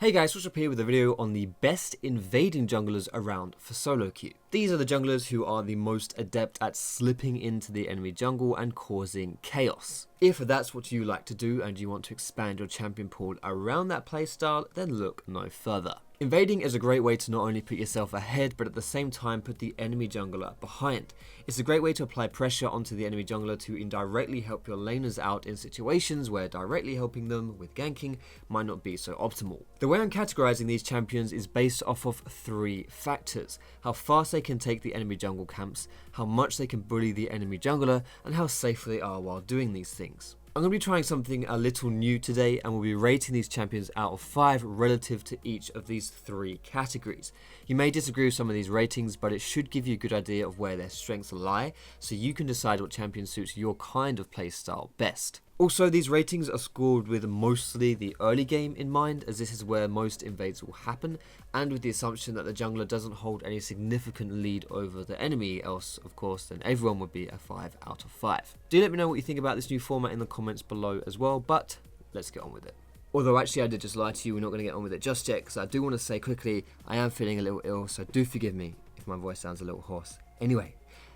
Hey guys, Foxdrop here with a video on the best invading junglers around for solo queue. These are the junglers who are the most adept at slipping into the enemy jungle and causing chaos. If that's what you like to do and you want to expand your champion pool around that playstyle, then look no further. Invading is a great way to not only put yourself ahead, but at the same time put the enemy jungler behind. It's a great way to apply pressure onto the enemy jungler to indirectly help your laners out in situations where directly helping them with ganking might not be so optimal. The way I'm categorizing these champions is based off of three factors: how fast they can take the enemy jungle camps, how much they can bully the enemy jungler, and how safe they are while doing these things. I'm going to be trying something a little new today, and we'll be rating these champions out of 5 relative to each of these 3 categories. You may disagree with some of these ratings, but it should give you a good idea of where their strengths lie, so you can decide what champion suits your kind of playstyle best. Also, these ratings are scored with mostly the early game in mind, as this is where most invades will happen, and with the assumption that the jungler doesn't hold any significant lead over the enemy, else of course then everyone would be a 5 out of 5. Do let me know what you think about this new format in the comments below as well, but let's get on with it. Although actually I did just lie to you, we're not going to get on with it just yet, because I do want to say quickly, I am feeling a little ill, so do forgive me if my voice sounds a little hoarse. Anyway,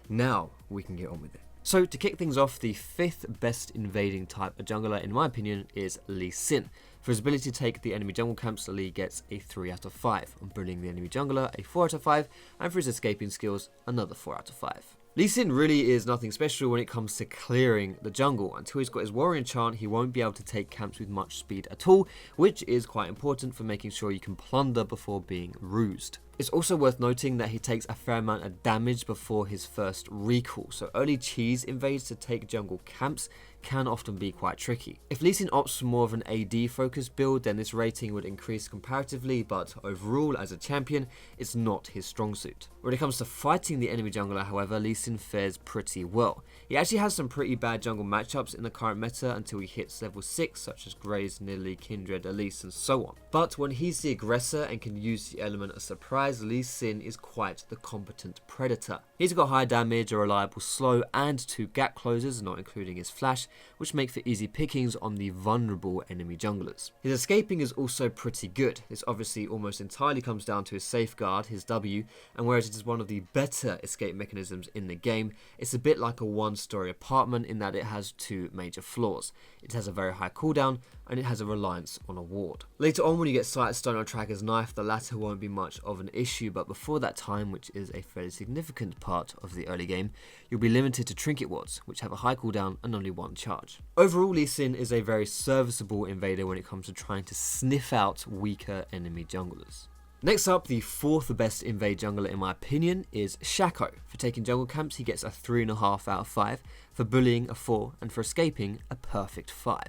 now we can get on with it. So to kick things off, the 5th best invading type of jungler in my opinion is Lee Sin. For his ability to take the enemy jungle camps, Lee gets a 3 out of 5, on bullying the enemy jungler a 4 out of 5, and for his escaping skills another 4 out of 5. Lee Sin really is nothing special when it comes to clearing the jungle. Until he's got his warrior enchant, he won't be able to take camps with much speed at all, which is quite important for making sure you can plunder before being rused. It's also worth noting that he takes a fair amount of damage before his first recall, so early cheese invades to take jungle camps can often be quite tricky. If Lee Sin opts for more of an AD focused build, then this rating would increase comparatively, but overall as a champion, it's not his strong suit. When it comes to fighting the enemy jungler, however, Lee Sin fares pretty well. He actually has some pretty bad jungle matchups in the current meta until he hits level 6, such as Graves, Nidalee, Kindred, Elise, and so on. But when he's the aggressor and can use the element of surprise, Lee Sin is quite the competent predator. He's got high damage, a reliable slow, and 2 gap closers, not including his flash, which make for easy pickings on the vulnerable enemy junglers. His escaping is also pretty good. This obviously almost entirely comes down to his safeguard, his W, and whereas it is one of the better escape mechanisms in the game, it's a bit like a one-story apartment in that it has 2 major flaws. It has a very high cooldown, and it has a reliance on a ward. Later on, when you get Sight Stone or Tracker's Knife, the latter won't be much of an issue, but before that time, which is a fairly significant part of the early game, you'll be limited to Trinket Wards, which have a high cooldown and only 1 charge. Overall, Lee Sin is a very serviceable invader when it comes to trying to sniff out weaker enemy junglers. Next up, the 4th best invade jungler in my opinion is Shaco. For taking jungle camps, he gets a 3.5 out of 5, for bullying a 4, and for escaping a perfect 5.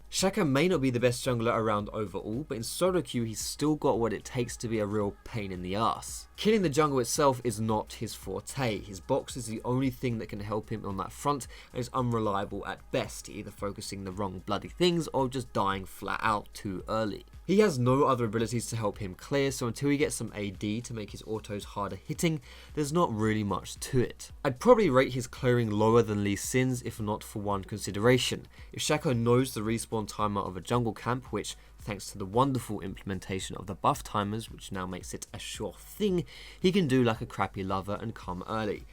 Shaco may not be the best jungler around overall, but in solo queue he's still got what it takes to be a real pain in the ass. Killing the jungle itself is not his forte. His box is the only thing that can help him on that front, and is unreliable at best, either focusing the wrong bloody things or just dying flat out too early. He has no other abilities to help him clear, so until he gets some AD to make his autos harder hitting, there's not really much to it. I'd probably rate his clearing lower than Lee Sin's if not for one consideration. If Shaco knows the respawn timer of a jungle camp, which thanks to the wonderful implementation of the buff timers, which now makes it a sure thing, he can do like a crappy lover and come early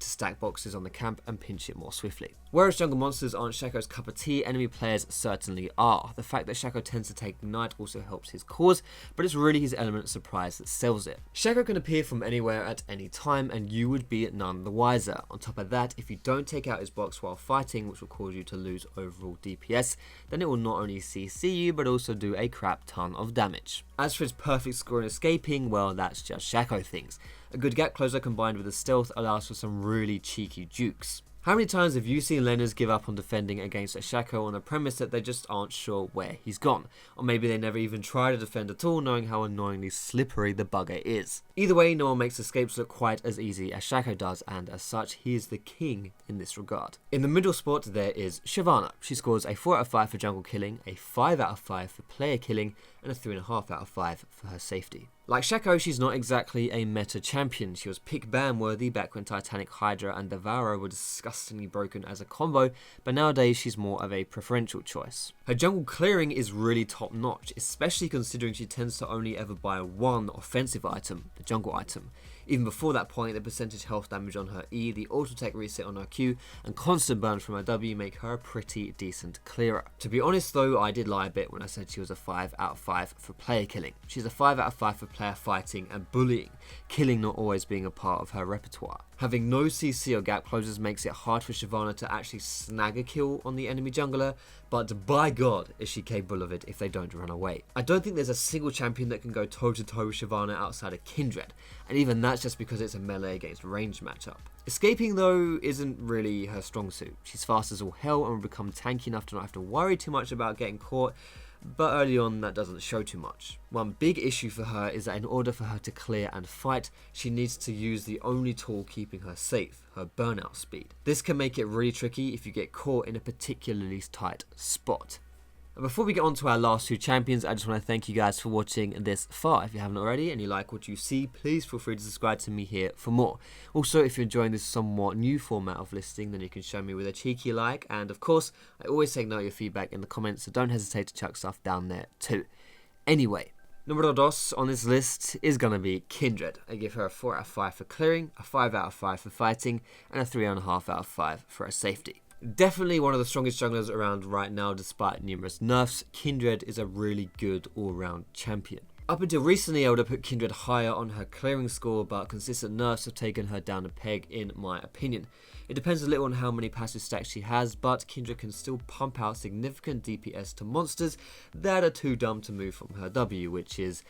to stack boxes on the camp and pinch it more swiftly. Whereas jungle monsters aren't Shaco's cup of tea, enemy players certainly are. The fact that Shaco tends to take Ignite also helps his cause, but it's really his element of surprise that sells it. Shaco can appear from anywhere at any time, and you would be none the wiser. On top of that, if you don't take out his box while fighting, which will cause you to lose overall DPS, then it will not only CC you, but also do a crap ton of damage. As for his perfect score in escaping, well, that's just Shaco things. A good gap closer combined with a stealth allows for some really cheeky jukes. How many times have you seen laners give up on defending against a Shaco on the premise that they just aren't sure where he's gone? Or maybe they never even try to defend at all, knowing how annoyingly slippery the bugger is. Either way, no one makes escapes look quite as easy as Shaco does, and as such, he is the king in this regard. In the middle spot, there is Shyvana. She scores a 4 out of 5 for jungle killing, a 5 out of 5 for player killing, and a 3.5 out of 5 for her safety. Like Shaco, she's not exactly a meta champion. She was pick ban worthy back when Titanic Hydra and Devourer were disgustingly broken as a combo, but nowadays she's more of a preferential choice. Her jungle clearing is really top notch, especially considering she tends to only ever buy one offensive item, the jungle item. Even before that point, the percentage health damage on her E, the auto tech reset on her Q, and constant burn from her W make her a pretty decent clearer. To be honest though, I did lie a bit when I said she was a 5 out of 5 for player killing. She's a 5 out of 5 for player fighting and bullying, killing not always being a part of her repertoire. Having no CC or gap closers makes it hard for Shyvana to actually snag a kill on the enemy jungler, but by god is she capable of it if they don't run away. I don't think there's a single champion that can go toe to toe with Shyvana outside of Kindred, and even that's just because it's a melee against ranged matchup. Escaping though isn't really her strong suit. She's fast as all hell and will become tanky enough to not have to worry too much about getting caught, but early on that doesn't show too much. One big issue for her is that in order for her to clear and fight, she needs to use the only tool keeping her safe, her burnout speed. This can make it really tricky if you get caught in a particularly tight spot. And before we get on to our last two champions, I just want to thank you guys for watching this far. If you haven't already and you like what you see, please feel free to subscribe to me here for more. Also, if you're enjoying this somewhat new format of listing, then you can show me with a cheeky like. And of course, I always take note of your feedback in the comments, so don't hesitate to chuck stuff down there too. Anyway, numero dos on this list is going to be Kindred. I give her a 4 out of 5 for clearing, a 5 out of 5 for fighting, and a 3.5 out of 5 for her safety. Definitely one of the strongest junglers around right now despite numerous nerfs. Kindred is a really good all-round champion. Up until recently I would have put Kindred higher on her clearing score, but consistent nerfs have taken her down a peg in my opinion. It depends a little on how many passive stacks she has, but Kindred can still pump out significant DPS to monsters that are too dumb to move from her W, which is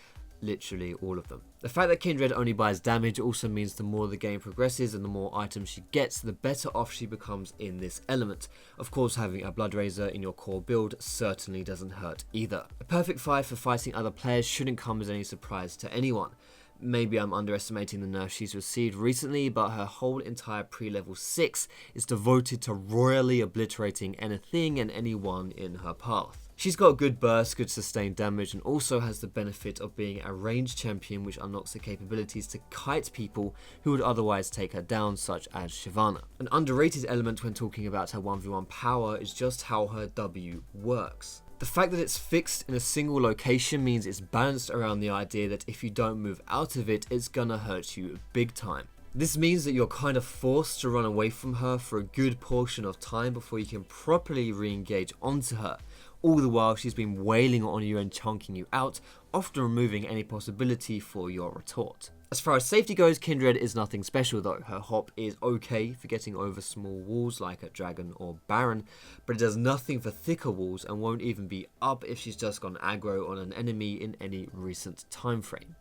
literally all of them. The fact that Kindred only buys damage also means the more the game progresses and the more items she gets, the better off she becomes in this element. Of course, having a Blood Razor in your core build certainly doesn't hurt either. A perfect 5 for fighting other players shouldn't come as any surprise to anyone. Maybe I'm underestimating the nerf she's received recently, but her whole entire pre-level 6 is devoted to royally obliterating anything and anyone in her path. She's got good burst, good sustained damage, and also has the benefit of being a ranged champion, which unlocks the capabilities to kite people who would otherwise take her down, such as Shyvana. An underrated element when talking about her 1v1 power is just how her W works. The fact that it's fixed in a single location means it's balanced around the idea that if you don't move out of it, it's gonna hurt you big time. This means that you're kind of forced to run away from her for a good portion of time before you can properly re-engage onto her. All the while she's been wailing on you and chunking you out, often removing any possibility for your retort. As far as safety goes, Kindred is nothing special though. Her hop is okay for getting over small walls like a dragon or baron, but it does nothing for thicker walls and won't even be up if she's just gone aggro on an enemy in any recent time frame.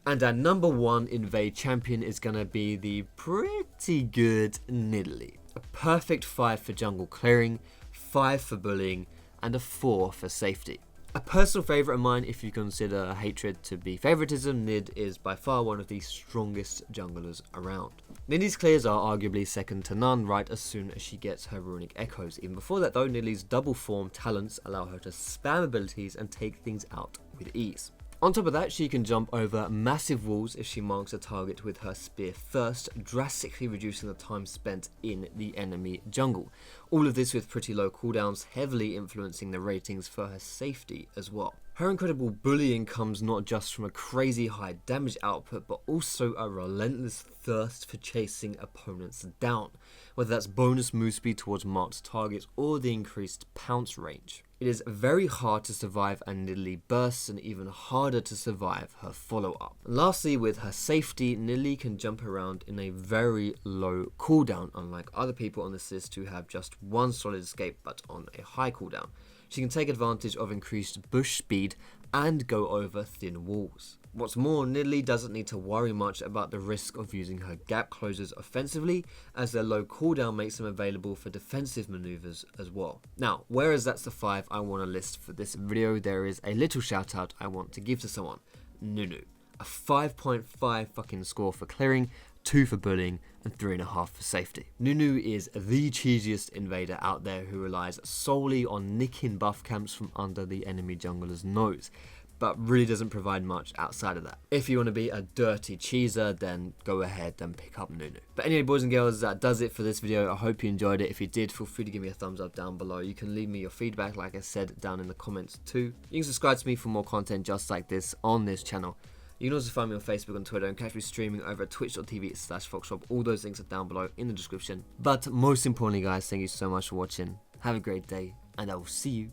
And our number one invade champion is gonna be the pretty good Nidalee. A perfect 5 for jungle clearing, 5 for bullying, and a 4 for safety. A personal favourite of mine, if you consider hatred to be favouritism, Nid is by far one of the strongest junglers around. Nidalee's clears are arguably second to none right as soon as she gets her runic echoes. Even before that though, Nidalee's double form talents allow her to spam abilities and take things out with ease. On top of that, she can jump over massive walls if she marks a target with her spear first, drastically reducing the time spent in the enemy jungle. All of this with pretty low cooldowns, heavily influencing the ratings for her safety as well. Her incredible bullying comes not just from a crazy high damage output, but also a relentless thirst for chasing opponents down, whether that's bonus move speed towards marked targets or the increased pounce range. It is very hard to survive a Nidalee burst and even harder to survive her follow-up. Lastly, with her safety, Nidalee can jump around in a very low cooldown, unlike other people on this list who have just one solid escape but on a high cooldown. She can take advantage of increased bush speed and go over thin walls. What's more, Nidalee doesn't need to worry much about the risk of using her gap closers offensively, as their low cooldown makes them available for defensive maneuvers as well. Now, whereas that's the 5 I want to list for this video, there is a little shout out I want to give to someone. Nunu. A 5.5 fucking score for clearing, 2 for bullying, and 3.5 for safety. Nunu is the cheesiest invader out there who relies solely on nicking buff camps from under the enemy jungler's nose. but really doesn't provide much outside of that. If you want to be a dirty cheeser, then go ahead and pick up Nunu. But anyway, boys and girls, that does it for this video. I hope you enjoyed it. If you did, feel free to give me a thumbs up down below. You can leave me your feedback, like I said, down in the comments too. You can subscribe to me for more content just like this on this channel. You can also find me on Facebook and Twitter and catch me streaming over at twitch.tv/Foxdrop. All those links are down below in the description. But most importantly, guys, thank you so much for watching. Have a great day, and I will see you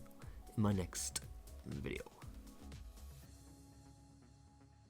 in my next video.